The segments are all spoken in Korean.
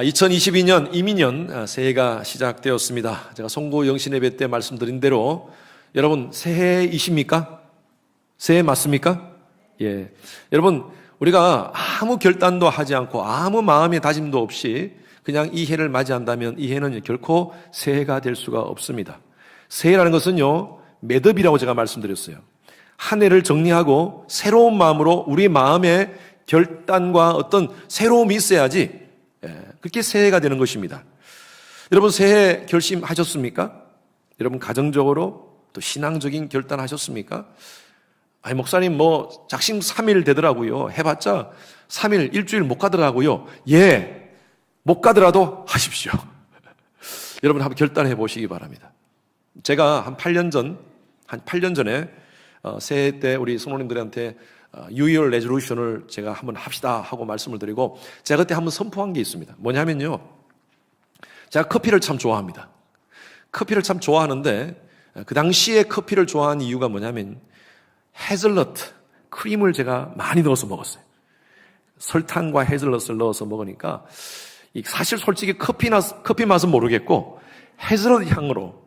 2022년 이민년 새해가 시작되었습니다. 제가 송구 영신예배 때 말씀드린 대로 여러분 새해이십니까? 새해 맞습니까? 예. 여러분 우리가 아무 결단도 하지 않고 아무 마음의 다짐도 없이 그냥 이 해를 맞이한다면 이 해는 결코 새해가 될 수가 없습니다. 새해라는 것은요, 매듭이라고 제가 말씀드렸어요. 한 해를 정리하고 새로운 마음으로 우리 마음의 결단과 어떤 새로움이 있어야지 그렇게 새해가 되는 것입니다. 여러분 새해 결심하셨습니까? 여러분 가정적으로 또 신앙적인 결단하셨습니까? 아니 목사님 뭐 작심 3일 되더라고요. 해봤자 3일 일주일 못 가더라고요. 예, 못 가더라도 하십시오. 여러분 한번 결단해 보시기 바랍니다. 제가 한 8년 전에 새해 때 우리 성도님들한테 New Year Resolution을 제가 한번 합시다 하고 말씀을 드리고 제가 그때 한번 선포한 게 있습니다. 뭐냐면요, 제가 커피를 참 좋아합니다. 커피를 참 좋아하는데 그 당시에 커피를 좋아하는 이유가 뭐냐면 헤즐넛 크림을 제가 많이 넣어서 먹었어요. 설탕과 헤즐넛을 넣어서 먹으니까 사실 솔직히 커피 맛은 모르겠고 헤즐넛 향으로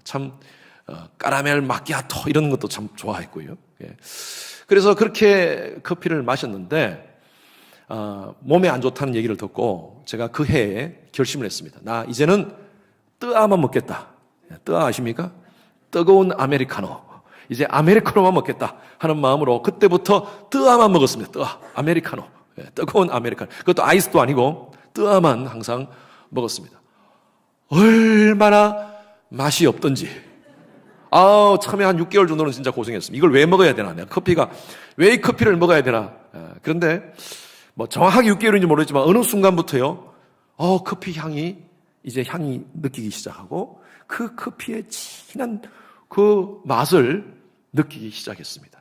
참 까라멜 마키아토 이런 것도 참 좋아했고요. 예. 그래서 그렇게 커피를 마셨는데 몸에 안 좋다는 얘기를 듣고 제가 그 해에 결심을 했습니다. 나 이제는 뜨아만 먹겠다. 뜨아 아십니까? 뜨거운 아메리카노. 이제 아메리카노만 먹겠다 하는 마음으로 그때부터 뜨아만 먹었습니다. 뜨아, 아메리카노. 예, 뜨거운 아메리카노. 그것도 아이스도 아니고 뜨아만 항상 먹었습니다. 얼마나 맛이 없던지. 처음에 한 6개월 정도는 진짜 고생했습니다. 이걸 왜 먹어야 되나? 내가 왜 이 커피를 먹어야 되나? 그런데 뭐 정확하게 6개월인지 모르겠지만 어느 순간부터요, 커피 향이 느끼기 시작하고 그 커피의 진한 그 맛을 느끼기 시작했습니다.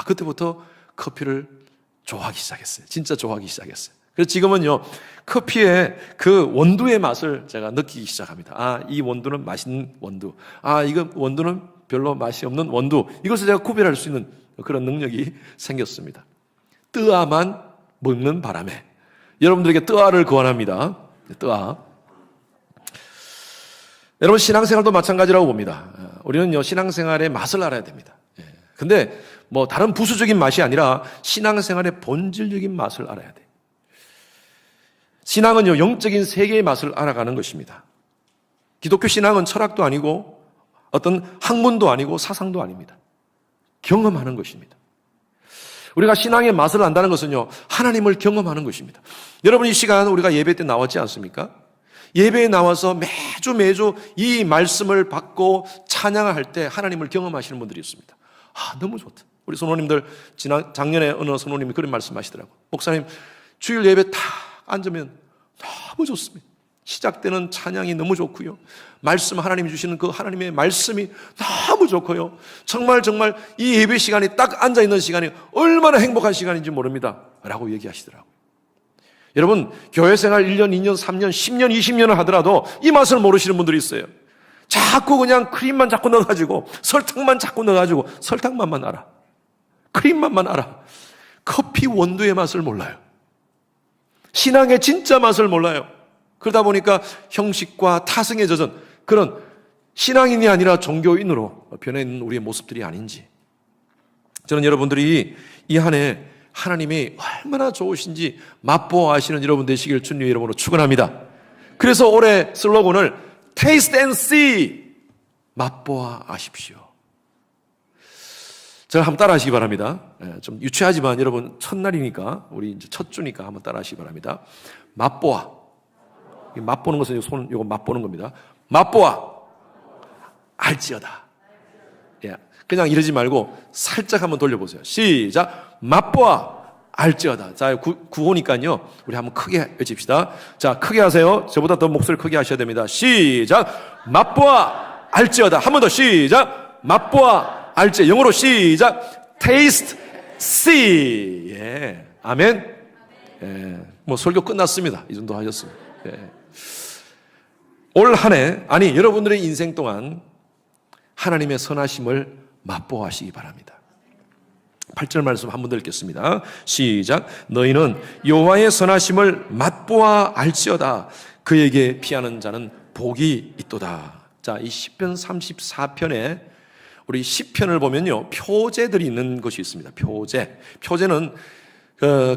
그때부터 커피를 좋아하기 시작했어요. 진짜 좋아하기 시작했어요. 그래서 지금은요, 커피의 그 원두의 맛을 제가 느끼기 시작합니다. 이 원두는 맛있는 원두. 이거 원두는 별로 맛이 없는 원두. 이것을 제가 구별할 수 있는 그런 능력이 생겼습니다. 뜨아만 먹는 바람에. 여러분들에게 뜨아를 권합니다. 뜨아. 여러분 신앙생활도 마찬가지라고 봅니다. 우리는요, 신앙생활의 맛을 알아야 됩니다. 근데 뭐 다른 부수적인 맛이 아니라 신앙생활의 본질적인 맛을 알아야 돼요. 신앙은요, 영적인 세계의 맛을 알아가는 것입니다. 기독교 신앙은 철학도 아니고 어떤 학문도 아니고 사상도 아닙니다. 경험하는 것입니다. 우리가 신앙의 맛을 안다는 것은요, 하나님을 경험하는 것입니다. 여러분 이 시간 우리가 예배 때 나왔지 않습니까? 예배에 나와서 매주 이 말씀을 받고 찬양을 할 때 하나님을 경험하시는 분들이 있습니다. 너무 좋다. 우리 성도님들 작년에 어느 성도님이 그런 말씀하시더라고요. 목사님 주일 예배 다 앉으면 너무 좋습니다. 시작되는 찬양이 너무 좋고요. 말씀 하나님이 주시는 그 하나님의 말씀이 너무 좋고요. 정말 이 예배 시간이 딱 앉아있는 시간이 얼마나 행복한 시간인지 모릅니다. 라고 얘기하시더라고요. 여러분 교회 생활 1년, 2년, 3년, 10년, 20년을 하더라도 이 맛을 모르시는 분들이 있어요. 자꾸 그냥 크림만 자꾸 넣어가지고 설탕만 자꾸 넣어가지고 설탕맛만 알아. 크림맛만 알아. 커피 원두의 맛을 몰라요. 신앙의 진짜 맛을 몰라요. 그러다 보니까 형식과 타성에 젖은 그런 신앙인이 아니라 종교인으로 변해 있는 우리의 모습들이 아닌지. 저는 여러분들이 이 한 해 하나님이 얼마나 좋으신지 맛보아 하시는 여러분 되시길 주님의 이름으로 축원합니다. 그래서 올해 슬로건을 Taste and See, 맛보아 아십시오. 저를 한번 따라 하시기 바랍니다. 좀 유치하지만 여러분 첫날이니까 우리 이제 첫 주니까 한번 따라 하시기 바랍니다. 맛보아. 맛보는 것은 이거 맛보는 겁니다. 맛보아 알지어다. 예, 그냥 이러지 말고 살짝 한번 돌려보세요. 시작. 맛보아 알지어다. 자, 구호니까요. 우리 한번 크게 외칩시다. 자, 크게 하세요. 저보다 더 목소리 크게 하셔야 됩니다. 시작. 맛보아 알지어다. 한 번 더 시작. 맛보아 알지. 영어로 시작. Taste, see. 예. 아멘. 예. 뭐 설교 끝났습니다. 이 정도 하셨습니다. 예. 올 한 해, 여러분들의 인생 동안 하나님의 선하심을 맛보아 하시기 바랍니다. 8절 말씀 한번 더 읽겠습니다. 시작. 너희는 여호와의 선하심을 맛보아 알지어다. 그에게 피하는 자는 복이 있도다. 자, 이 시편 34편에 우리 시편을 보면요, 표제들이 있는 것이 있습니다. 표제는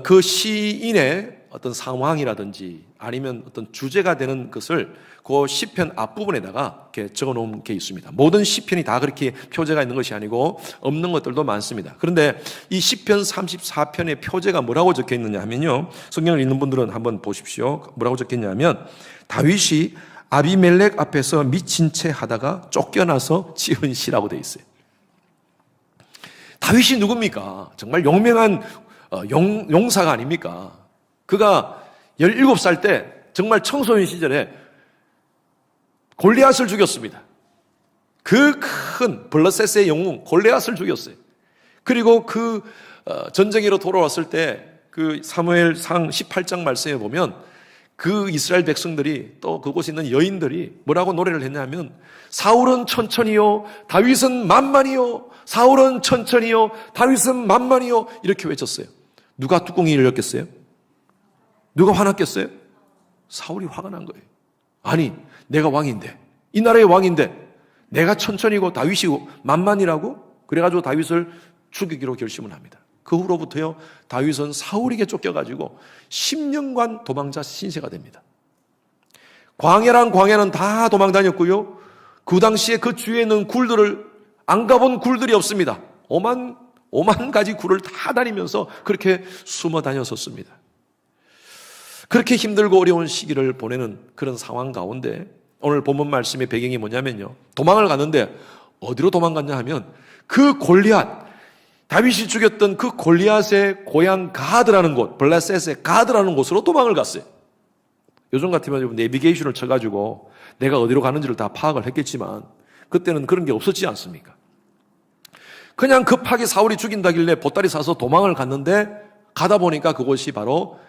그 시인의 어떤 상황이라든지 아니면 어떤 주제가 되는 것을 그 시편 앞부분에다가 이렇게 적어 놓은 게 있습니다. 모든 시편이 다 그렇게 표제가 있는 것이 아니고 없는 것들도 많습니다. 그런데 이 시편 34편의 표제가 뭐라고 적혀 있느냐 하면요, 성경을 읽는 분들은 한번 보십시오. 뭐라고 적혀 있냐면, 다윗이 아비멜렉 앞에서 미친 채 하다가 쫓겨나서 지은 시라고 되어 있어요. 다윗이 누굽니까? 정말 용맹한 용사가 아닙니까? 그가 17살 때 정말 청소년 시절에 골리앗을 죽였습니다. 그 큰 블러셋의 영웅 골리앗을 죽였어요. 그리고 그 전쟁으로 돌아왔을 때 그 사무엘상 18장 말씀에 보면 그 이스라엘 백성들이 또 그곳에 있는 여인들이 뭐라고 노래를 했냐면, 사울은 천천히요 다윗은 만만히요, 사울은 천천히요 다윗은 만만히요, 이렇게 외쳤어요. 누가 뚜껑이 열렸겠어요? 누가 화났겠어요? 사울이 화가 난 거예요. 아니, 내가 왕인데, 이 나라의 왕인데 내가 천천히고 다윗이 만만이라고? 그래가지고 다윗을 죽이기로 결심을 합니다. 그 후로부터요, 다윗은 사울에게 쫓겨가지고 10년간 도망자 신세가 됩니다. 광야는 다 도망다녔고요, 그 당시에 그 주위에 있는 굴들을 안 가본 굴들이 없습니다. 오만 가지 굴을 다 다니면서 그렇게 숨어 다녔었습니다. 그렇게 힘들고 어려운 시기를 보내는 그런 상황 가운데 오늘 본문 말씀의 배경이 뭐냐면요, 도망을 갔는데 어디로 도망갔냐 하면 그 골리앗, 다윗이 죽였던 그 골리앗의 고향 가드라는 곳, 블레셋의 가드라는 곳으로 도망을 갔어요. 요즘 같으면 내비게이션을 쳐가지고 내가 어디로 가는지를 다 파악을 했겠지만 그때는 그런 게 없었지 않습니까? 그냥 급하게 사울이 죽인다길래 보따리 싸서 도망을 갔는데, 가다 보니까 그곳이 바로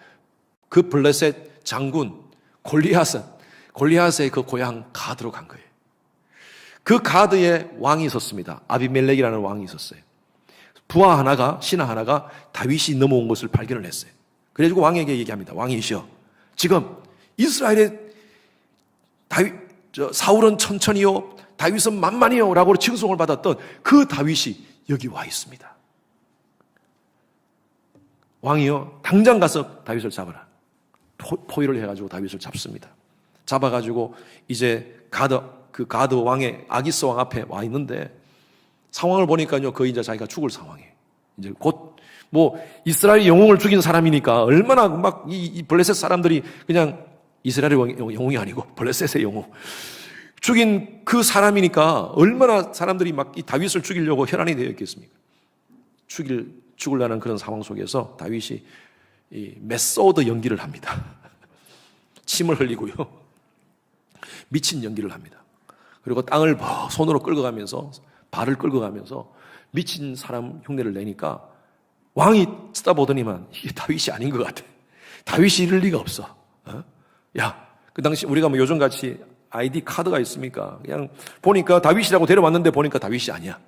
그 블레셋 장군 골리앗의 그 고향 가드로 간 거예요. 그 가드에 왕이 있었습니다. 아비멜렉이라는 왕이 있었어요. 신하 하나가 다윗이 넘어온 것을 발견을 했어요. 그래가지고 왕에게 얘기합니다. 왕이시여, 지금 이스라엘의 사울은 천천히요 다윗은 만만히요 라고 칭송을 받았던 그 다윗이 여기 와 있습니다. 왕이요, 당장 가서 다윗을 잡아라. 포위를 해가지고 다윗을 잡습니다. 잡아가지고 이제 그 가드 왕의 아기스 왕 앞에 와 있는데, 상황을 보니까요, 거의 이제 자기가 죽을 상황이에요. 이제 곧 이스라엘 영웅을 죽인 사람이니까 얼마나 막 이 블레셋 사람들이 그냥 이스라엘의 영웅이 아니고 블레셋의 영웅 죽인 그 사람이니까 얼마나 사람들이 막 이 다윗을 죽이려고 혈안이 되어 있겠습니까? 죽으려는 그런 상황 속에서 다윗이 이 메소드 연기를 합니다. 침을 흘리고요, 미친 연기를 합니다. 그리고 땅을 손으로 끌어가면서, 발을 끌어가면서 미친 사람 흉내를 내니까 왕이 쳐다보더니만 이게 다윗이 아닌 것 같아. 다윗이 이럴 리가 없어. 야, 그 당시 우리가 요즘같이 아이디 카드가 있습니까? 그냥 보니까 다윗이라고 데려왔는데 보니까 다윗이 아니야.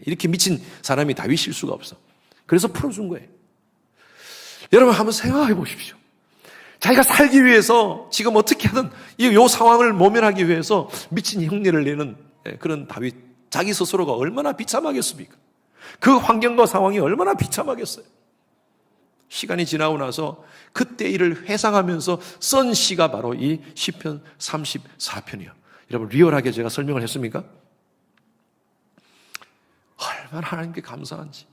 이렇게 미친 사람이 다윗일 수가 없어. 그래서 풀어준 거예요. 여러분 한번 생각해 보십시오. 자기가 살기 위해서 지금 어떻게든 이 상황을 모면하기 위해서 미친 흉내를 내는 그런 다윗, 자기 스스로가 얼마나 비참하겠습니까? 그 환경과 상황이 얼마나 비참하겠어요. 시간이 지나고 나서 그때 일을 회상하면서 쓴 시가 바로 이 시편 34편이에요. 여러분 리얼하게 제가 설명을 했습니까? 얼마나 하나님께 감사한지,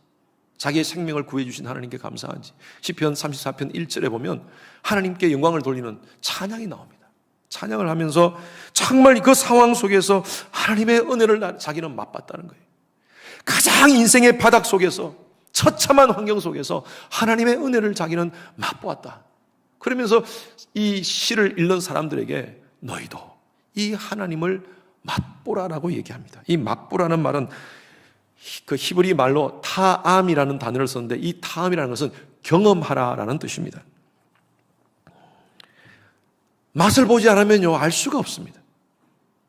자기의 생명을 구해주신 하나님께 감사한지. 시편 34편 1절에 보면 하나님께 영광을 돌리는 찬양이 나옵니다. 찬양을 하면서 정말 그 상황 속에서 하나님의 은혜를 자기는 맛봤다는 거예요. 가장 인생의 바닥 속에서, 처참한 환경 속에서 하나님의 은혜를 자기는 맛보았다. 그러면서 이 시를 읽는 사람들에게 너희도 이 하나님을 맛보라라고 얘기합니다. 이 맛보라는 말은 그 히브리 말로 타암이라는 단어를 썼는데, 이 타암이라는 것은 경험하라라는 뜻입니다. 맛을 보지 않으면요 알 수가 없습니다.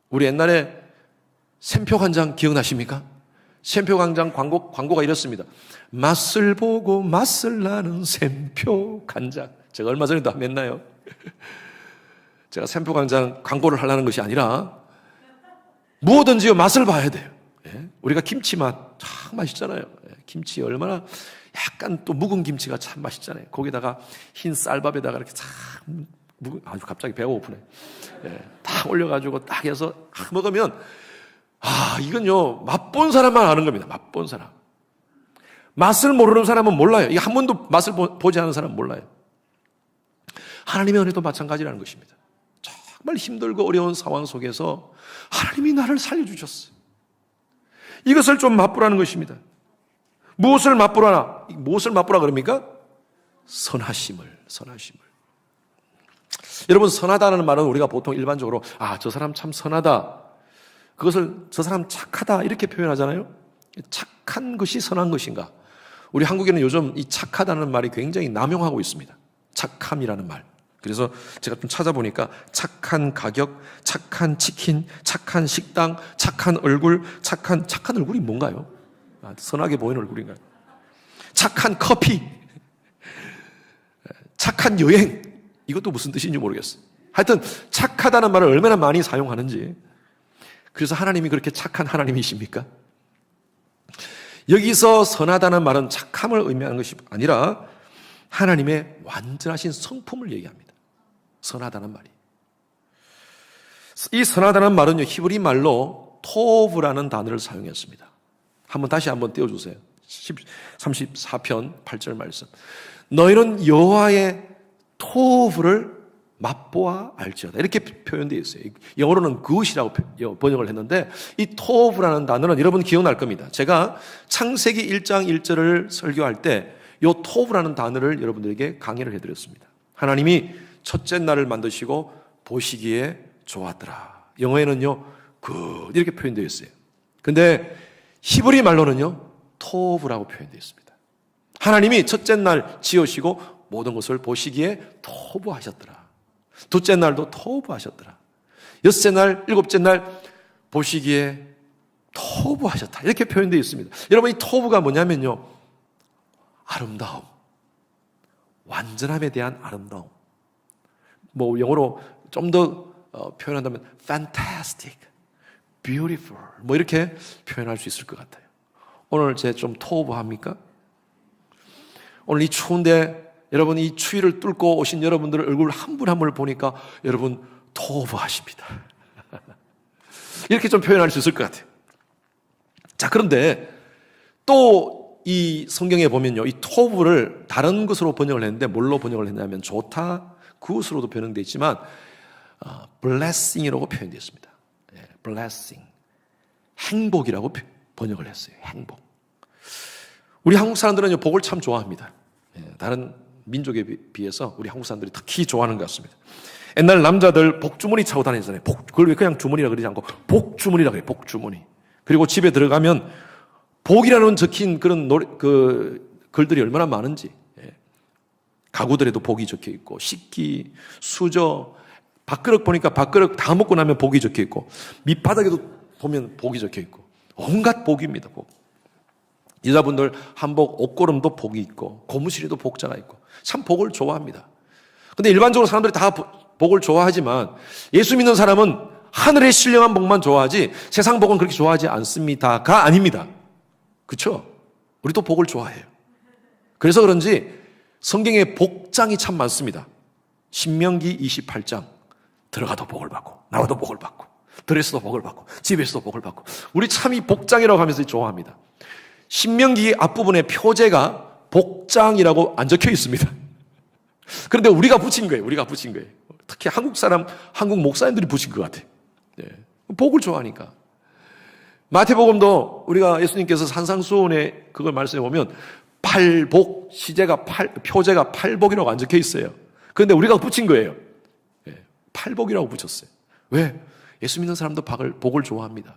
우리 옛날에 샘표 한 장 기억나십니까? 샘표 간장 광고가 이렇습니다. 맛을 보고 맛을 나는 샘표 간장. 제가 얼마 전에도 한번 했나요? 제가 샘표 간장 광고를 하려는 것이 아니라 무엇든지요 맛을 봐야 돼요. 예? 우리가 김치 맛 참 맛있잖아요. 예? 김치 얼마나 약간 또 묵은 김치가 참 맛있잖아요. 거기다가 흰 쌀밥에다가 이렇게 참 아주 갑자기 배가 고프네. 예, 딱 올려가지고 딱 해서 먹으면 이건요 맛본 사람만 아는 겁니다. 맛본 사람. 맛을 모르는 사람은 몰라요. 이게 한 번도 맛을 보지 않은 사람은 몰라요. 하나님의 은혜도 마찬가지라는 것입니다. 정말 힘들고 어려운 상황 속에서 하나님이 나를 살려주셨어요. 이것을 좀 맛보라는 것입니다. 무엇을 맛보라 그럽니까? 선하심을. 여러분, 선하다는 말은 우리가 보통 일반적으로 저 사람 참 선하다, 그것을 저 사람 착하다 이렇게 표현하잖아요. 착한 것이 선한 것인가? 우리 한국에는 요즘 이 착하다는 말이 굉장히 남용하고 있습니다. 착함이라는 말. 그래서 제가 좀 찾아보니까 착한 가격, 착한 치킨, 착한 식당, 착한 얼굴, 착한 얼굴이 뭔가요? 선하게 보이는 얼굴인가요? 착한 커피, 착한 여행, 이것도 무슨 뜻인지 모르겠어요. 하여튼 착하다는 말을 얼마나 많이 사용하는지. 그래서 하나님이 그렇게 착한 하나님이십니까? 여기서 선하다는 말은 착함을 의미하는 것이 아니라 하나님의 완전하신 성품을 얘기합니다. 선하다는 말이. 이 선하다는 말은요, 히브리 말로 토브라는 단어를 사용했습니다. 다시 한번 띄워주세요. 34편 8절 말씀. 너희는 여호와의 토브를 맛보아 알지어다. 이렇게 표현되어 있어요. 영어로는 그것이라고 번역을 했는데 이 토브라는 단어는 여러분 기억날 겁니다. 제가 창세기 1장 1절을 설교할 때 이 토브라는 단어를 여러분들에게 강의를 해드렸습니다. 하나님이 첫째 날을 만드시고 보시기에 좋았더라. 영어에는요, good 이렇게 표현되어 있어요. 근데 히브리 말로는요, 토브라고 표현되어 있습니다. 하나님이 첫째 날 지으시고 모든 것을 보시기에 토브하셨더라. 둘째 날도 토브하셨더라. 여섯째 날, 일곱째 날 보시기에 토브하셨다. 이렇게 표현되어 있습니다. 여러분, 이 토브가 뭐냐면요, 아름다움, 완전함에 대한 아름다움. 영어로 좀 더 표현한다면 fantastic, beautiful 이렇게 표현할 수 있을 것 같아요. 오늘 제 좀 토브합니까? 오늘 이 추운데 여러분, 이 추위를 뚫고 오신 여러분들 얼굴 한 분 한 분을 보니까 여러분 토브하십니다. 이렇게 좀 표현할 수 있을 것 같아요. 자, 그런데 또 이 성경에 보면요, 이 토브를 다른 것으로 번역을 했는데 뭘로 번역을 했냐면 좋다, 그것으로도 번역되어 있지만 blessing이라고 표현되어 있습니다. blessing, 행복이라고 번역을 했어요. 행복. 우리 한국 사람들은 복을 참 좋아합니다. 다른 민족에 비해서 우리 한국 사람들이 특히 좋아하는 것 같습니다. 옛날 남자들 복주머니 차고 다니잖아요. 그걸 왜 그냥 주머니라 그러지 않고 복주머니라 그래요. 복주머니. 그리고 집에 들어가면 복이라는 적힌 그런 글들이 얼마나 많은지. 가구들에도 복이 적혀 있고, 식기, 수저, 밥그릇 보니까 밥그릇 다 먹고 나면 복이 적혀 있고, 밑바닥에도 보면 복이 적혀 있고, 온갖 복입니다. 복. 여자분들 한복, 옷고름도 복이 있고, 고무실에도 복자가 있고, 참 복을 좋아합니다. 근데 일반적으로 사람들이 다 복을 좋아하지만 예수 믿는 사람은 하늘의 신령한 복만 좋아하지 세상 복은 그렇게 좋아하지 않습니다가 아닙니다. 그렇죠? 우리도 복을 좋아해요. 그래서 그런지 성경에 복장이 참 많습니다. 신명기 28장 들어가도 복을 받고 나와도 복을 받고 드레스도 복을 받고 집에서도 복을 받고 우리 참 이 복장이라고 하면서 좋아합니다. 신명기 앞부분에 표제가 복장이라고 안 적혀 있습니다. 그런데 우리가 붙인 거예요. 특히 한국 목사님들이 붙인 것 같아요. 복을 좋아하니까. 마태복음도 우리가 예수님께서 산상수훈에 그걸 말씀해 보면 팔복, 표제가 팔복이라고 안 적혀 있어요. 그런데 우리가 붙인 거예요. 팔복이라고 붙였어요. 왜? 예수 믿는 사람도 복을 좋아합니다.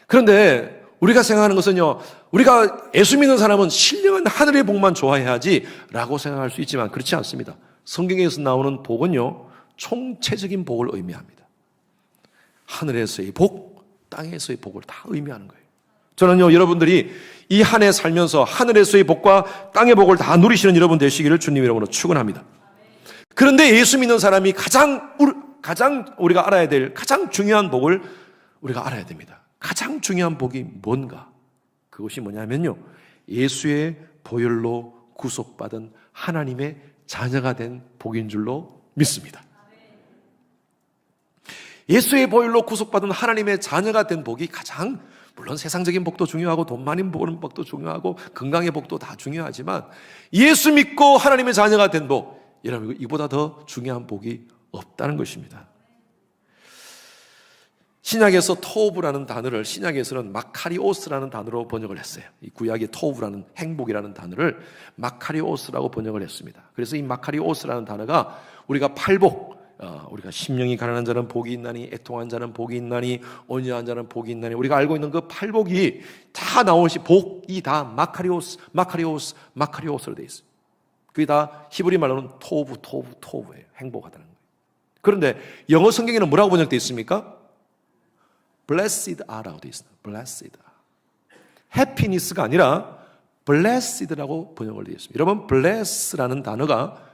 그런데 우리가 생각하는 것은요, 우리가 예수 믿는 사람은 신령한 하늘의 복만 좋아해야지 라고 생각할 수 있지만 그렇지 않습니다. 성경에서 나오는 복은요, 총체적인 복을 의미합니다. 하늘에서의 복, 땅에서의 복을 다 의미하는 거예요. 저는요, 여러분들이 이 한 해 살면서 하늘에서의 복과 땅의 복을 다 누리시는 여러분 되시기를 주님 이름으로 축원합니다. 그런데 예수 믿는 사람이 가장 우리가 알아야 될 가장 중요한 복을 우리가 알아야 됩니다. 가장 중요한 복이 뭔가? 그것이 뭐냐면요, 예수의 보혈로 구속받은 하나님의 자녀가 된 복인 줄로 믿습니다. 예수의 보혈로 구속받은 하나님의 자녀가 된 복이 가장, 물론 세상적인 복도 중요하고 돈 많이 버는 복도 중요하고 건강의 복도 다 중요하지만 예수 믿고 하나님의 자녀가 된 복, 여러분 이보다 더 중요한 복이 없다는 것입니다. 신약에서 토브라는 단어를 신약에서는 마카리오스라는 단어로 번역을 했어요. 이 구약의 토브라는 행복이라는 단어를 마카리오스라고 번역을 했습니다. 그래서 이 마카리오스라는 단어가 우리가 팔복, 우리가 심령이 가난한 자는 복이 있나니, 애통한 자는 복이 있나니, 온유한 자는 복이 있나니, 우리가 알고 있는 그 팔복이 다 나온 시 복이 다 마카리오스로 되어 있어요. 그게 다 히브리 말로는 토브예요. 행복하다는 거예요. 그런데 영어 성경에는 뭐라고 번역되어 있습니까? blessed are라고 되어 있습니다. blessed. happiness가 아니라 blessed라고 번역을 되어 있습니다. 여러분, bless라는 단어가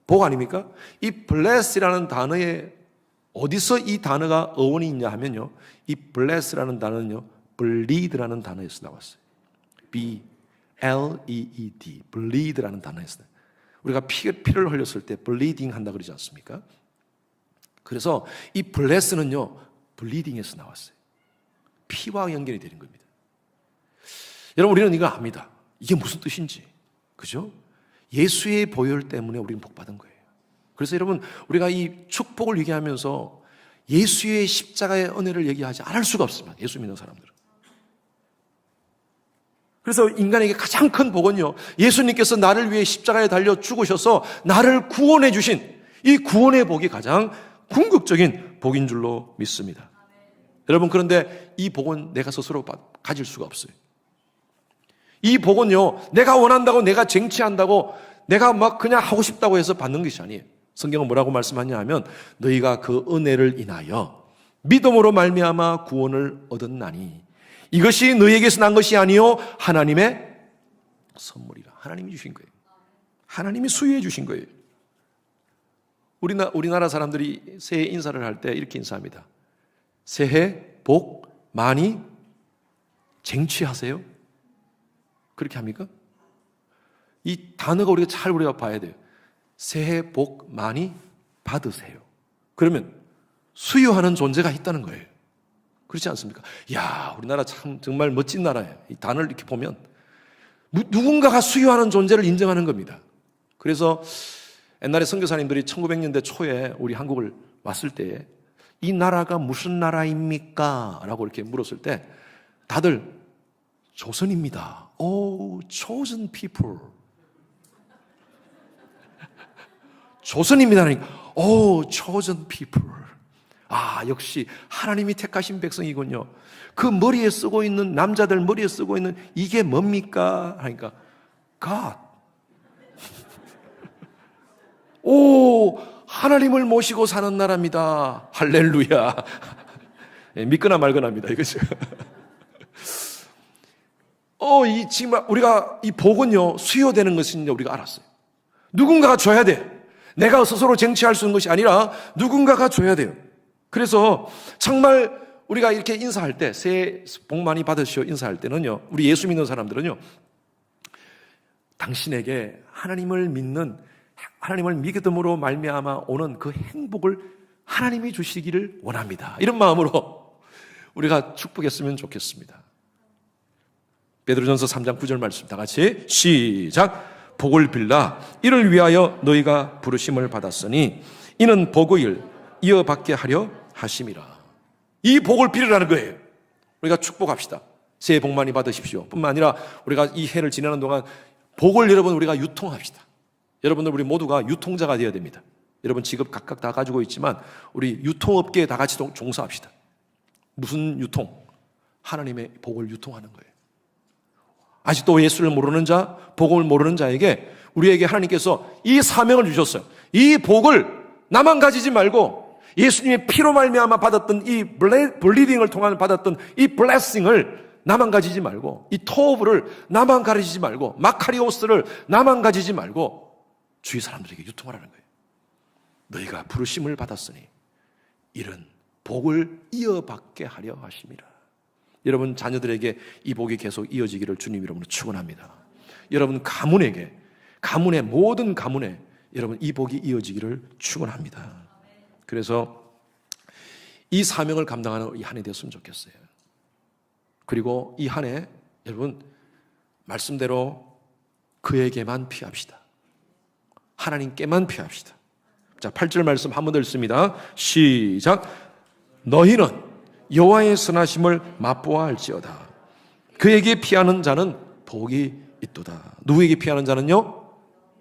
복 아닙니까? 이 bless라는 단어에 어디서 이 단어가 어원이 있냐 하면요, 이 bless라는 단어는요, bleed라는 단어에서 나왔어요. B-L-E-E-D, bleed라는 단어에서. 우리가 피를 흘렸을 때 bleeding 한다 그러지 않습니까? 그래서 이 bless는요, bleeding에서 나왔어요. 피와 연결이 되는 겁니다. 여러분, 우리는 이거 압니다. 이게 무슨 뜻인지. 그죠? 예수의 보혈 때문에 우리는 복받은 거예요. 그래서 여러분, 우리가 이 축복을 얘기하면서 예수의 십자가의 은혜를 얘기하지 않을 수가 없습니다. 예수 믿는 사람들은. 그래서 인간에게 가장 큰 복은요, 예수님께서 나를 위해 십자가에 달려 죽으셔서 나를 구원해 주신 이 구원의 복이 가장 궁극적인 복인 줄로 믿습니다. 여러분, 그런데 이 복은 내가 스스로 가질 수가 없어요. 이 복은요, 내가 원한다고, 내가 쟁취한다고, 내가 막 그냥 하고 싶다고 해서 받는 것이 아니에요. 성경은 뭐라고 말씀하냐 하면, 너희가 그 은혜를 인하여 믿음으로 말미암아 구원을 얻었나니 이것이 너희에게서 난 것이 아니요 하나님의 선물이라. 하나님이 주신 거예요. 하나님이 수유해 주신 거예요. 우리나라 사람들이 새해 인사를 할 때 이렇게 인사합니다. 새해 복 많이 쟁취하세요. 그렇게 합니까? 이 단어가 우리가 봐야 돼요. 새해 복 많이 받으세요. 그러면 수유하는 존재가 있다는 거예요. 그렇지 않습니까? 야, 우리나라 참 정말 멋진 나라예요. 이 단어를 이렇게 보면 누군가가 수유하는 존재를 인정하는 겁니다. 그래서 옛날에 선교사님들이 1900년대 초에 우리 한국을 왔을 때 이 나라가 무슨 나라입니까? 라고 이렇게 물었을 때 다들 조선입니다. Oh, chosen people. 조선입니다. Oh, chosen people. 아, 역시 하나님이 택하신 백성이군요. 그 머리에 쓰고 있는, 남자들 머리에 쓰고 있는 이게 뭡니까? 하니까 God. 오, 하나님을 모시고 사는 나라입니다. 할렐루야. 믿거나 말거나입니다. 이거죠. 지금 우리가 이 복은요, 수요되는 것인지 우리가 알았어요. 누군가가 줘야 돼. 내가 스스로 쟁취할 수 있는 것이 아니라 누군가가 줘야 돼요. 그래서 정말 우리가 이렇게 인사할 때, 새해 복 많이 받으시오 인사할 때는요, 우리 예수 믿는 사람들은요, 당신에게 하나님을 믿음으로 말미암아 오는 그 행복을 하나님이 주시기를 원합니다. 이런 마음으로 우리가 축복했으면 좋겠습니다. 베드로전서 3장 9절 말씀 다 같이 시작. 복을 빌라 이를 위하여 너희가 부르심을 받았으니 이는 복의 일 이어받게 하려 하심이라. 이 복을 빌으라는 거예요. 우리가 축복합시다. 새해 복 많이 받으십시오. 뿐만 아니라 우리가 이 해를 지내는 동안 복을 여러분 우리가 유통합시다. 여러분들 우리 모두가 유통자가 되어야 됩니다. 여러분 직업 각각 다 가지고 있지만 우리 유통업계에 다 같이 종사합시다. 무슨 유통? 하나님의 복을 유통하는 거예요. 아직도 예수를 모르는 자, 복음을 모르는 자에게 우리에게 하나님께서 이 사명을 주셨어요. 이 복을 나만 가지지 말고 예수님의 피로 말미암아 받았던 이 블리딩을 통해 받았던 이 블레싱을 나만 가지지 말고, 이 토브를 나만 가지지 말고, 마카리오스를 나만 가지지 말고 주위 사람들에게 유통하라는 거예요. 너희가 부르심을 받았으니 이런 복을 이어받게 하려 하심이라. 여러분 자녀들에게 이 복이 계속 이어지기를 주님 이름으로 축원합니다. 여러분 가문의 모든 가문에 여러분 이 복이 이어지기를 축원합니다. 그래서 이 사명을 감당하는 이 한 해 되었으면 좋겠어요. 그리고 이 한 해 여러분 말씀대로 그에게만 피합시다. 하나님께만 피합시다. 자, 8절 말씀 한 번 더 읽습니다. 시작. 너희는 여호와의 선하심을 맛보아 알지어다. 그에게 피하는 자는 복이 있도다. 누구에게 피하는 자는요?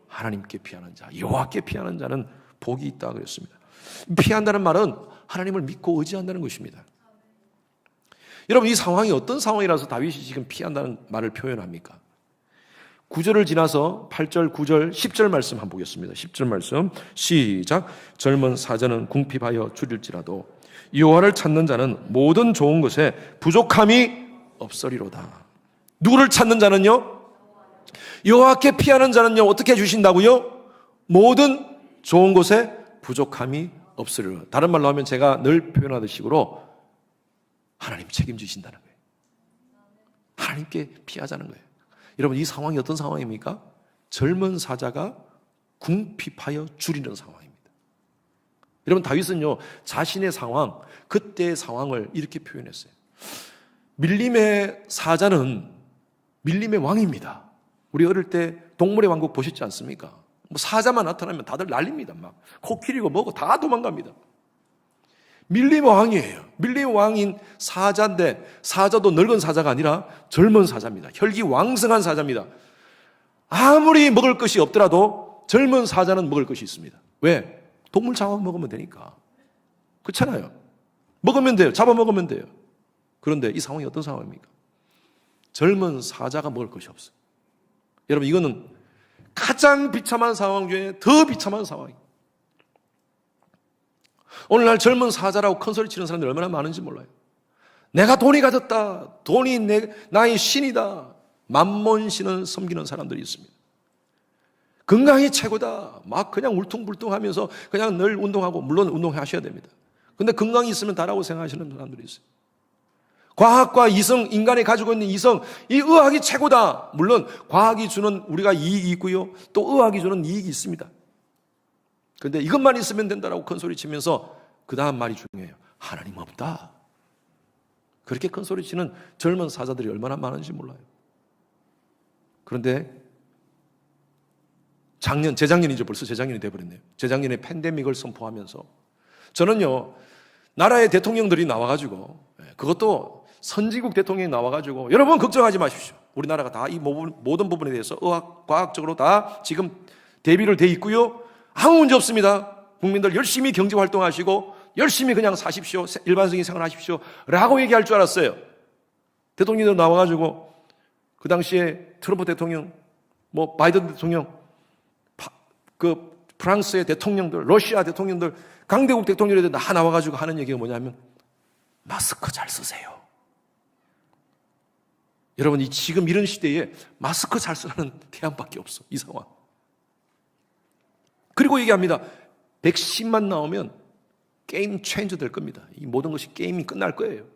하나님께 피하는 자, 여호와께 피하는 자는 복이 있다 그랬습니다. 피한다는 말은 하나님을 믿고 의지한다는 것입니다. 여러분 이 상황이 어떤 상황이라서 다윗이 지금 피한다는 말을 표현합니까? 9절을 지나서 8절, 9절, 10절 말씀 한번 보겠습니다. 10절 말씀 시작. 젊은 사자는 궁핍하여 줄일지라도 여호와를 찾는 자는 모든 좋은 것에 부족함이 없으리로다. 누구를 찾는 자는요? 여호와께 피하는 자는요 어떻게 해주신다고요? 모든 좋은 것에 부족함이 없으리로다. 다른 말로 하면 제가 늘 표현하듯 식으로 하나님 책임지신다는 거예요. 하나님께 피하자는 거예요. 여러분 이 상황이 어떤 상황입니까? 젊은 사자가 궁핍하여 줄이는 상황입니다. 여러분 다윗은요 자신의 상황, 그때의 상황을 이렇게 표현했어요. 밀림의 사자는 밀림의 왕입니다. 우리 어릴 때 동물의 왕국 보셨지 않습니까? 뭐 사자만 나타나면 다들 난립니다. 막 코끼리고 뭐고 다 도망갑니다. 밀림 왕이에요. 밀림 왕인 사자인데 사자도 늙은 사자가 아니라 젊은 사자입니다. 혈기왕성한 사자입니다. 아무리 먹을 것이 없더라도 젊은 사자는 먹을 것이 있습니다. 왜? 동물 잡아 먹으면 되니까. 그렇잖아요. 먹으면 돼요. 잡아 먹으면 돼요. 그런데 이 상황이 어떤 상황입니까? 젊은 사자가 먹을 것이 없어요. 여러분 이거는 가장 비참한 상황 중에 더 비참한 상황입니다. 오늘날 젊은 사자라고 큰소리 치는 사람들이 얼마나 많은지 몰라요. 내가 돈이 가졌다. 돈이 나의 신이다. 만몬신을 섬기는 사람들이 있습니다. 건강이 최고다. 막 그냥 울퉁불퉁하면서 그냥 늘 운동하고, 물론 운동하셔야 됩니다. 근데 건강이 있으면 다라고 생각하시는 사람들이 있어요. 과학과 이성, 인간이 가지고 있는 이성, 이 의학이 최고다. 물론 과학이 주는 우리가 이익이 있고요. 또 의학이 주는 이익이 있습니다. 그런데 이것만 있으면 된다라고 큰소리 치면서 그 다음 말이 중요해요. 하나님 없다. 그렇게 큰소리 치는 젊은 사자들이 얼마나 많은지 몰라요. 그런데 재작년이죠. 벌써 재작년이 돼버렸네요. 재작년에 팬데믹을 선포하면서 저는요 나라의 대통령들이 나와가지고, 그것도 선진국 대통령이 나와가지고 여러분 걱정하지 마십시오. 우리나라가 다 이 모든 부분에 대해서 과학적으로 다 지금 대비를 돼 있고요. 아무 문제 없습니다. 국민들 열심히 경제 활동하시고 열심히 그냥 사십시오. 일반적인 생활하십시오. 라고 얘기할 줄 알았어요. 대통령들 나와가지고 그 당시에 트럼프 대통령, 뭐 바이든 대통령, 그 프랑스의 대통령들, 러시아 대통령들, 강대국 대통령들 다 나와가지고 하는 얘기가 뭐냐면 마스크 잘 쓰세요. 여러분 지금 이런 시대에 마스크 잘 쓰라는 대안밖에 없어. 이 상황. 그리고 얘기합니다. 백신만 나오면 게임 체인저 될 겁니다. 이 모든 것이 게임이 끝날 거예요.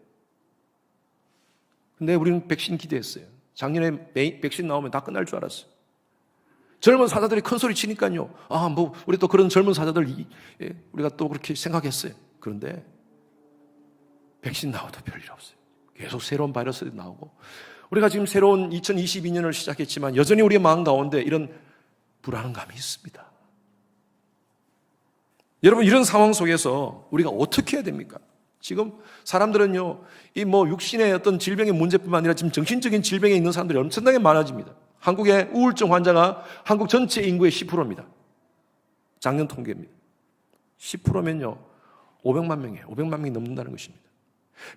근데 우리는 백신 기대했어요. 작년에 백신 나오면 다 끝날 줄 알았어요. 젊은 사자들이 큰 소리 치니까요. 우리 또 그런 젊은 사자들 우리가 또 그렇게 생각했어요. 그런데 백신 나와도 별일 없어요. 계속 새로운 바이러스들이 나오고 우리가 지금 새로운 2022년을 시작했지만 여전히 우리의 마음 가운데 이런 불안감이 있습니다. 여러분 이런 상황 속에서 우리가 어떻게 해야 됩니까? 지금 사람들은요, 이 육신의 어떤 질병의 문제뿐만 아니라 지금 정신적인 질병에 있는 사람들이 엄청나게 많아집니다. 한국의 우울증 환자가 한국 전체 인구의 10%입니다. 작년 통계입니다. 10%면요, 500만 명이에요. 500만 명이 넘는다는 것입니다.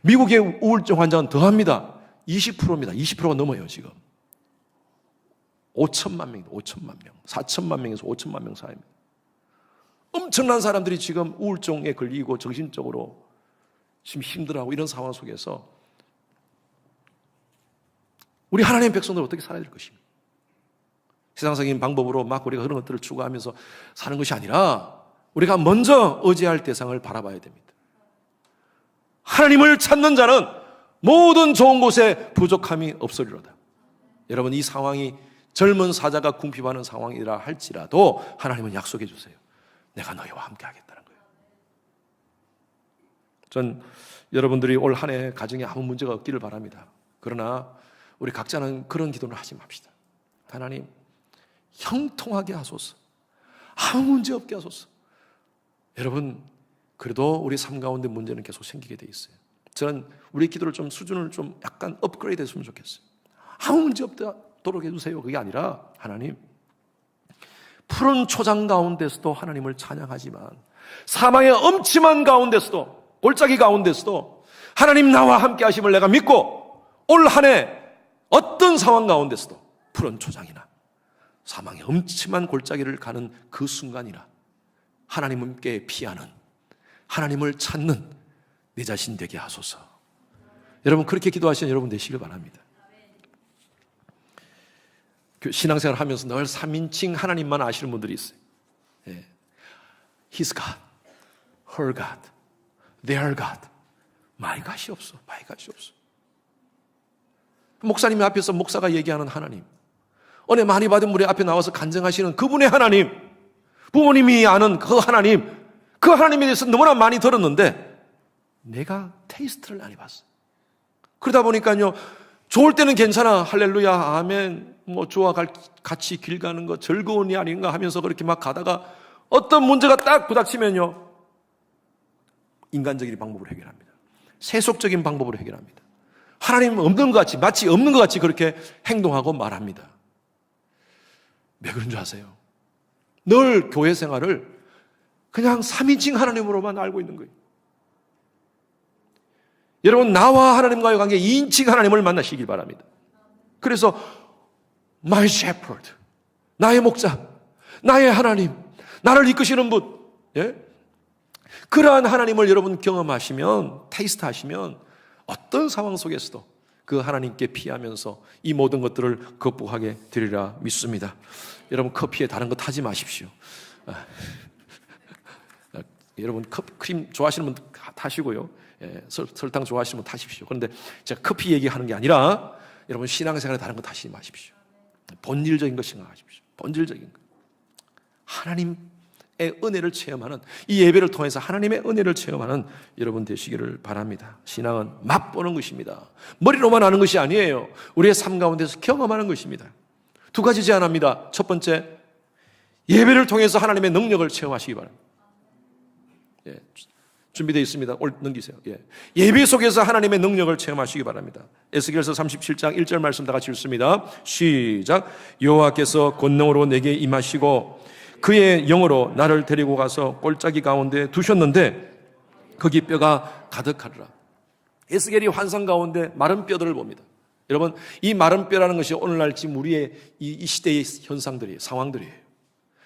미국의 우울증 환자는 더합니다. 20%입니다. 20%가 넘어요, 지금. 5천만 명입니다. 5천만 명. 4천만 명에서 5천만 명 사이입니다. 엄청난 사람들이 지금 우울증에 걸리고 정신적으로 지금 힘들어하고 이런 상황 속에서 우리 하나님의 백성들 어떻게 살아야 될 것입니까? 세상적인 방법으로 막 우리가 그런 것들을 추구하면서 사는 것이 아니라 우리가 먼저 의지할 대상을 바라봐야 됩니다. 하나님을 찾는 자는 모든 좋은 곳에 부족함이 없으리로다. 여러분, 이 상황이 젊은 사자가 궁핍하는 상황이라 할지라도 하나님은 약속해 주세요. 내가 너희와 함께 하겠다는 거예요. 전 여러분들이 올 한 해 가정에 아무 문제가 없기를 바랍니다. 그러나 우리 각자는 그런 기도를 하지 맙시다. 하나님, 형통하게 하소서. 아무 문제 없게 하소서. 여러분, 그래도 우리 삶 가운데 문제는 계속 생기게 돼 있어요. 저는 우리 기도를 좀 수준을 좀 약간 업그레이드 했으면 좋겠어요. 아무 문제 없도록 해주세요. 그게 아니라 하나님, 푸른 초장 가운데서도 하나님을 찬양하지만 사망의 엄침한 가운데서도, 골짜기 가운데서도 하나님 나와 함께 하심을 내가 믿고 올 한 해 어떤 상황 가운데서도 푸른 초장이나 사망의 엄침한 골짜기를 가는 그 순간이나 하나님께 피하는, 하나님을 찾는 내 자신 되게 하소서. 여러분, 그렇게 기도하시는 여러분 되시길 바랍니다. 신앙생활 하면서 늘 3인칭 하나님만 아시는 분들이 있어요. 예. His God, Her God, Their God. My God이 없어. My God이 없어. 목사님 앞에서 목사가 얘기하는 하나님, 은혜 많이 받은 분이 앞에 나와서 간증하시는 그분의 하나님, 부모님이 아는 그 하나님, 그 하나님에 대해서 너무나 많이 들었는데 내가 테이스트를 안 해봤어요. 그러다 보니까요, 좋을 때는 괜찮아, 할렐루야, 아멘, 뭐 주와 같이 길 가는 거 즐거운이 아닌가 하면서 그렇게 막 가다가 어떤 문제가 딱 부닥치면요, 인간적인 방법으로 해결합니다. 세속적인 방법으로 해결합니다. 하나님 없는 것 같이, 마치 없는 것 같이 그렇게 행동하고 말합니다. 왜 그런 줄 아세요? 늘 교회 생활을 그냥 3인칭 하나님으로만 알고 있는 거예요. 여러분, 나와 하나님과의 관계 2인칭 하나님을 만나시길 바랍니다. 그래서 My Shepherd, 나의 목자, 나의 하나님, 나를 이끄시는 분, 예? 그러한 하나님을 여러분 경험하시면, 테이스트 하시면 어떤 상황 속에서도 그 하나님께 피하면서 이 모든 것들을 극복하게 되리라 믿습니다. 여러분, 커피에 다른 거 타지 마십시오. 여러분, 크림 좋아하시는 분 타시고요. 예, 설탕 좋아하시는 분 타십시오. 그런데 제가 커피 얘기하는 게 아니라 여러분, 신앙생활에 다른 거 타시지 마십시오. 본질적인 거 생각하십시오. 본질적인 거. 하나님의 은혜를 체험하는, 이 예배를 통해서 하나님의 은혜를 체험하는 여러분 되시기를 바랍니다. 신앙은 맛보는 것입니다. 머리로만 아는 것이 아니에요. 우리의 삶 가운데서 경험하는 것입니다. 두 가지 제안합니다. 첫 번째, 예배를 통해서 하나님의 능력을 체험하시기 바랍니다. 예, 준비되어 있습니다. 넘기세요. 예배 속에서 하나님의 능력을 체험하시기 바랍니다. 에스겔서 37장 1절 말씀 다 같이 읽습니다. 시작. 여호와께서 권능으로 내게 임하시고 그의 영으로 나를 데리고 가서 골짜기 가운데 두셨는데 거기 뼈가 가득하더라. 에스겔이 환상 가운데 마른 뼈들을 봅니다. 여러분, 이 마른 뼈라는 것이 오늘날 지금 우리의 이 시대의 현상들이에요. 상황들이에요.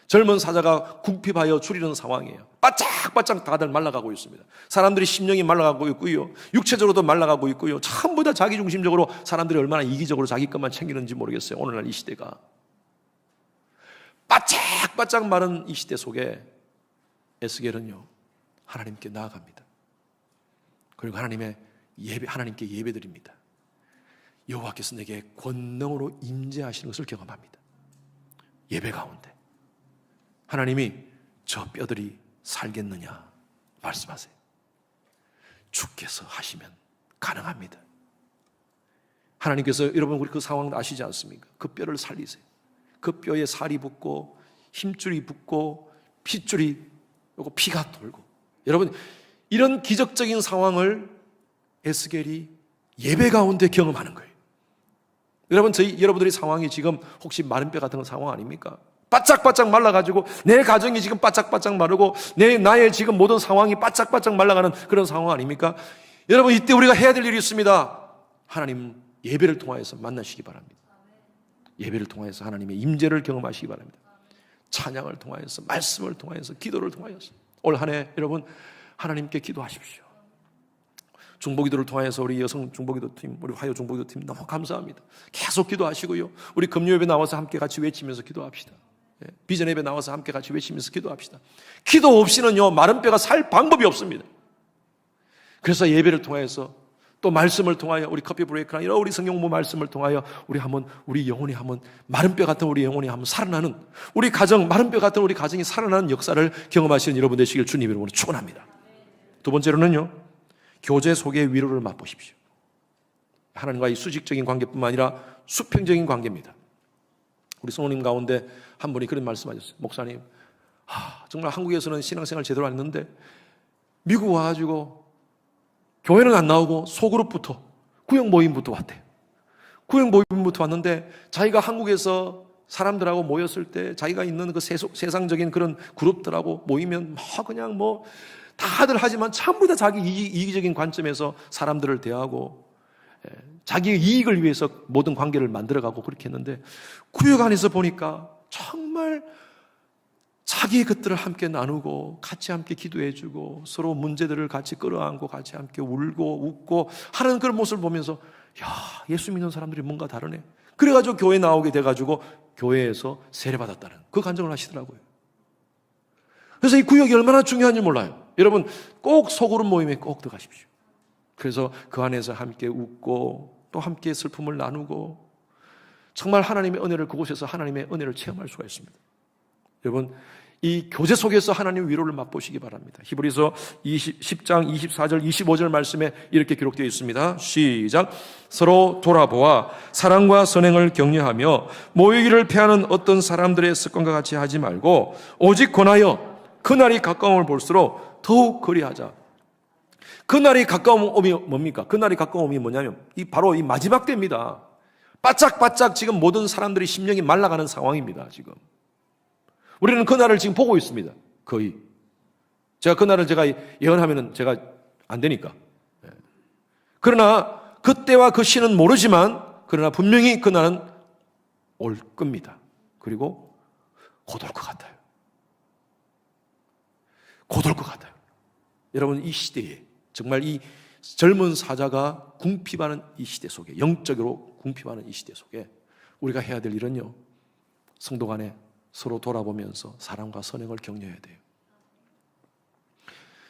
젊은 사자가 궁핍하여 줄이는 상황이에요. 바짝바짝 다들 말라가고 있습니다. 사람들이 심령이 말라가고 있고요, 육체적으로도 말라가고 있고요, 전부 다 자기중심적으로 사람들이 얼마나 이기적으로 자기 것만 챙기는지 모르겠어요. 오늘날 이 시대가 바짝바짝 마른 이 시대 속에 에스겔은요, 하나님께 나아갑니다. 그리고 하나님께 예배드립니다. 여호와께서 내게 권능으로 임재하시는 것을 경험합니다. 예배 가운데 하나님이 저 뼈들이 살겠느냐 말씀하세요. 주께서 하시면 가능합니다. 하나님께서, 여러분, 우리 그 상황 아시지 않습니까? 그 뼈를 살리세요. 그 뼈에 살이 붙고 힘줄이 붙고 핏줄이 오고 피가 돌고, 여러분, 이런 기적적인 상황을 에스겔이 예배 가운데 경험하는 거예요. 여러분, 여러분들의 상황이 지금 혹시 마른 뼈 같은 상황 아닙니까? 바짝바짝 말라가지고 내 가정이 지금 바짝바짝 마르고 나의 지금 모든 상황이 바짝바짝 말라가는 그런 상황 아닙니까? 여러분, 이때 우리가 해야 될 일이 있습니다. 하나님 예배를 통하여서 만나시기 바랍니다. 예배를 통하여서 하나님의 임재를 경험하시기 바랍니다. 찬양을 통하여서, 말씀을 통하여서, 기도를 통하여서 올 한 해 여러분 하나님께 기도하십시오. 중보기도를 통해서 우리 여성 중보기도 팀, 우리 화요 중보기도 팀 너무 감사합니다. 계속 기도하시고요. 우리 금요 예배 나와서 함께 같이 외치면서 기도합시다. 비전 예배 나와서 함께 같이 외치면서 기도합시다. 기도 없이는요, 마른 뼈가 살 방법이 없습니다. 그래서 예배를 통해서 또 말씀을 통하여 우리 커피 브레이크나 이런 우리 성경 공부 말씀을 통하여 우리 영혼이 한번 마른 뼈 같은 우리 영혼이 한번 살아나는, 우리 가정 마른 뼈 같은 우리 가정이 살아나는 역사를 경험하시는 여러분 되시길 주님 이름으로 축원합니다. 두 번째로는요, 교제 속의 위로를 맛보십시오. 하나님과의 수직적인 관계뿐만 아니라 수평적인 관계입니다. 우리 성도님 가운데 한 분이 그런 말씀하셨어요. 목사님, 정말 한국에서는 신앙생활 제대로 안 했는데 미국 와가지고 교회는 안 나오고 소그룹부터, 구역 모임부터 왔대요. 구역 모임부터 왔는데 자기가 한국에서 사람들하고 모였을 때 자기가 있는 그 세상적인 그런 그룹들하고 모이면 그냥 다들 하지만 전부 다 자기 이기적인 관점에서 사람들을 대하고 자기의 이익을 위해서 모든 관계를 만들어가고 그렇게 했는데, 구역 안에서 보니까 정말 자기의 것들을 함께 나누고 같이 함께 기도해주고 서로 문제들을 같이 끌어안고 같이 함께 울고 웃고 하는 그런 모습을 보면서, 예수 믿는 사람들이 뭔가 다르네. 그래가지고 교회 나오게 돼가지고 교회에서 세례받았다는 그 간증을 하시더라고요. 그래서 이 구역이 얼마나 중요한지 몰라요. 여러분 꼭 소그룹 모임에 꼭 들어가십시오. 그래서 그 안에서 함께 웃고 또 함께 슬픔을 나누고 정말 하나님의 은혜를, 그곳에서 하나님의 은혜를 체험할 수가 있습니다. 여러분 이 교제 속에서 하나님의 위로를 맛보시기 바랍니다. 히브리서 10장 24절 25절 말씀에 이렇게 기록되어 있습니다. 시작. 서로 돌아보아 사랑과 선행을 격려하며 모이기를 피하는 어떤 사람들의 습관과 같이 하지 말고 오직 권하여 그날이 가까움을 볼수록 더욱 그리하자. 그날이 가까움이 뭡니까? 그날이 가까움이 뭐냐면 바로 이 마지막 때입니다. 바짝바짝 지금 모든 사람들이 심령이 말라가는 상황입니다. 지금 우리는 그날을 지금 보고 있습니다. 거의. 제가 그날을 제가 예언하면은 제가 안 되니까. 그러나 그때와 그 시는 모르지만 그러나 분명히 그날은 올 겁니다. 그리고 곧 올 것 같아요. 곧 올 것 같아요. 여러분 이 시대에 정말 이 젊은 사자가 궁핍하는 이 시대 속에, 영적으로 궁핍하는 이 시대 속에 우리가 해야 될 일은요, 성도 간에 서로 돌아보면서 사랑과 선행을 격려해야 돼요.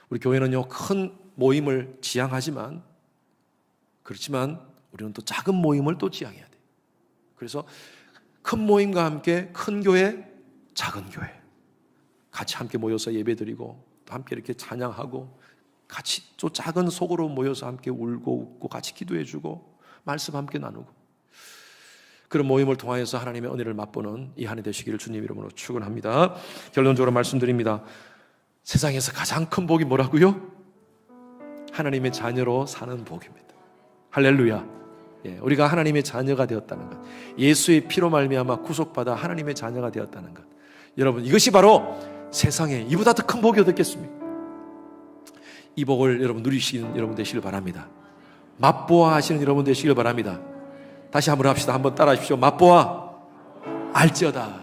우리 교회는요, 큰 모임을 지향하지만, 그렇지만 우리는 또 작은 모임을 또 지향해야 돼요. 그래서 큰 모임과 함께 큰 교회, 작은 교회 같이 함께 모여서 예배드리고 또 함께 이렇게 찬양하고 같이 또 작은 속으로 모여서 함께 울고 웃고 같이 기도해주고 말씀 함께 나누고, 그런 모임을 통하여서 하나님의 은혜를 맛보는 이 한 해 되시기를 주님 이름으로 축원합니다. 결론적으로 말씀드립니다. 세상에서 가장 큰 복이 뭐라고요? 하나님의 자녀로 사는 복입니다. 할렐루야. 우리가 하나님의 자녀가 되었다는 것, 예수의 피로 말미암아 구속받아 하나님의 자녀가 되었다는 것, 여러분 이것이 바로 세상에 이보다 더 큰 복이 어떻겠습니까? 이 복을 여러분 누리시는 여러분 되시길 바랍니다. 맛보아 하시는 여러분 되시길 바랍니다. 다시 한번 합시다. 한번 따라 하십시오. 맛보아 알지어다.